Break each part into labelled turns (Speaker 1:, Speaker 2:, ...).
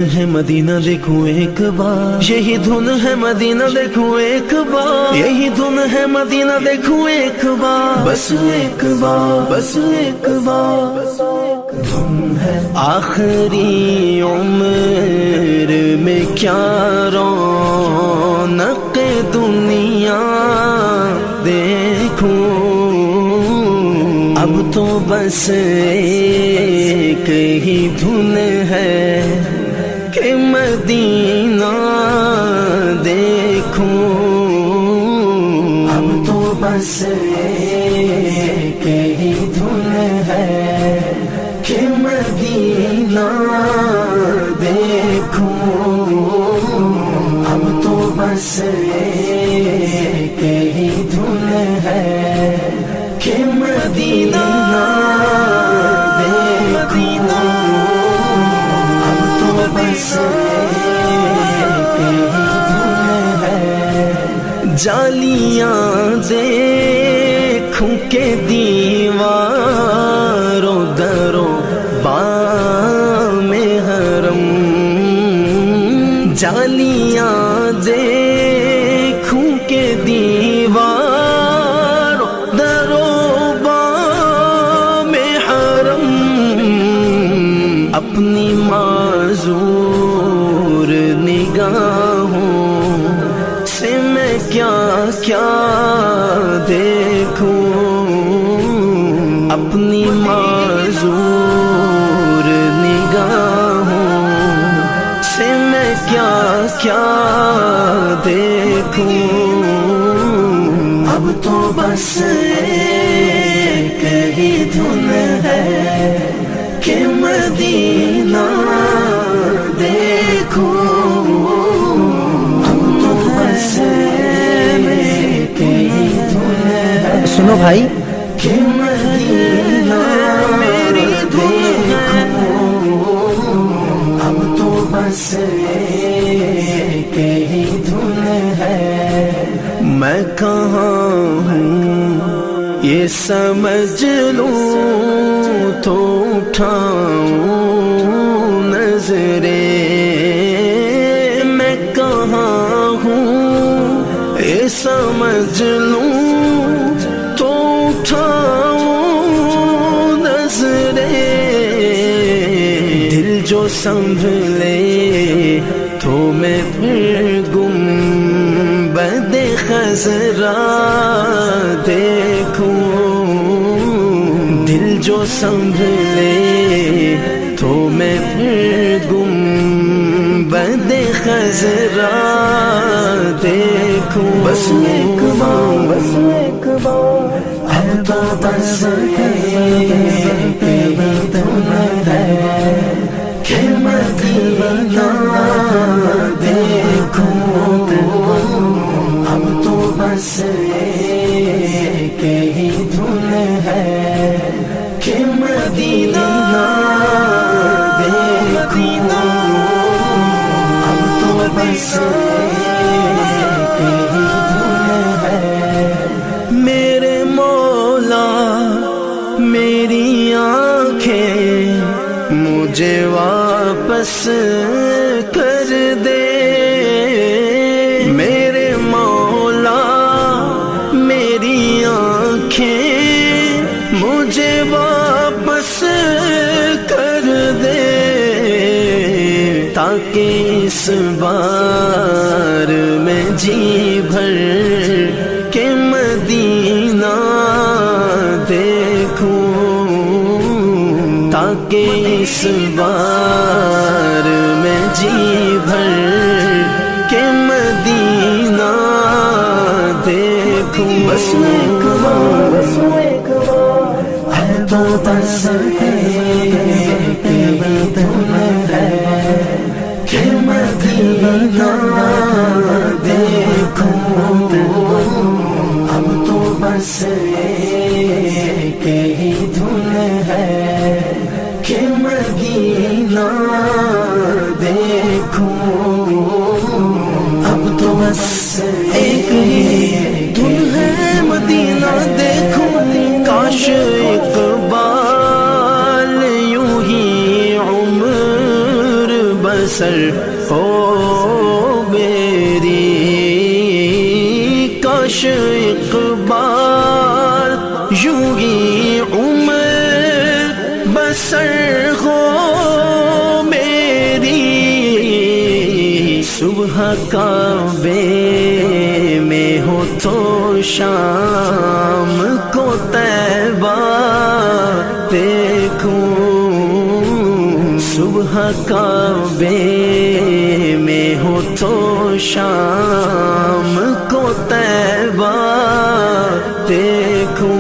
Speaker 1: ہے مدینہ دیکھوں ایک بار، یہی دھن ہے مدینہ دیکھوں ایک بار، یہی دھن ہے مدینہ دیکھوں ایک بار، بس ایک بار، بس ایک بار دھن ہے آخری عمر میں کیا رونق دنیا دیکھوں، اب تو بس ایک ہی دھن ہے کہ مدینہ دیکھوں، اب تو بس ایک ہی دھن ہے کہ مدینہ دیکھوں، اب تو بس ایک ہی دھن ہے کہ مدینہ دیکھوں، اب تو بس ایک ہی دھن ہے، جالیاں دیکھوں کہ دیواروں دروں بام حرم، جالیاں دیکھوں کہ دیواروں دروں بام حرم، اپنی معذور نگاہوں سے میں کیا کیا دیکھوں، اپنی معذور نگاہوں سے میں کیا کیا دیکھوں، اب تو بس ایک ہی دھن ہے کہ مدینہ دیکھوں، اب تو بس ایک ہی دھن ہے،
Speaker 2: سنو بھائی،
Speaker 1: کہ مدینہ میری دیکھوں، اب تو بس ایک ہی دھن ہے، میں کہاں ہوں یہ سمجھ لوں تو اٹھاؤں نظریں، میں کہاں ہوں یہ سمجھ لوں تو اٹھاؤں نظریں، دل جو سنبھلے تو میں پھر گنبد خضرا دیکھوں، دل جو سنبھلے تو میں پھر گنبد خضرا دیکھوں، بس ایک بار، بس ایک بار اب تو بس ایک ہی دھن ہے کہ مدینہ دیکھوں، اب تو بس ایک ہی دھن ہے کہ مدینہ دیکھوں، اب تو بس ایک ہی دھن ہے، میرے مولا میری آنکھیں مجھے واپس کر دے، میرے مولا میری آنکھیں مجھے واپس کر دے، تاکہ اس بار میں جی بھر کے مدینہ دیکھوں، تاکہ اس بار میں جی بھر کے مدینہ دیکھوں، بس ایک بار، بس ایک بار اب تو بس ایک ہی دھن ہے کہ مدینہ دیکھوں، اب تو بس ایک ہی دھن ہے کہ مدینہ دیکھوں، اب تو بس ایک ہی دھن ہے مدینہ دیکھوں، کاش ایک بار بسر ہو میری، کاش اقبال یوں ہی عمر بسر ہو میری، صبح کعبے میں ہو تو شام کو طیبہ دیکھوں، صبح کعبے میں ہو تو شام کو طیبہ دیکھوں،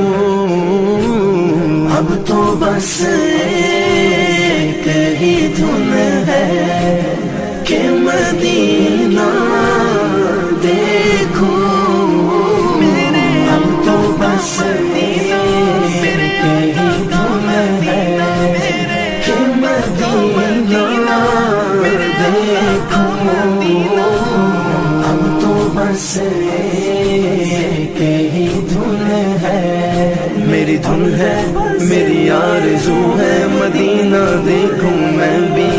Speaker 1: اب تو بس ایک ہی دھن ہے کہ مدینہ دیکھوں، اب تو بس ایک ہی دھن ہے کہ مدینہ دیکھوں، اب تو بس ایک ہی دھن ہے، میری دھن ہے میری آرزو ہے مدینہ دیکھوں میں بھی،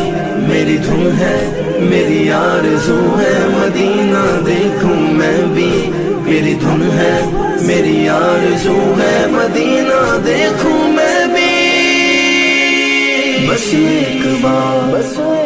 Speaker 1: میری دھن ہے میری آرزو ہے مدینہ دیکھوں میں بھی، میری دھن ہے میری آرزو ہے مدینہ دیکھوں میں بھی، بس ایک بار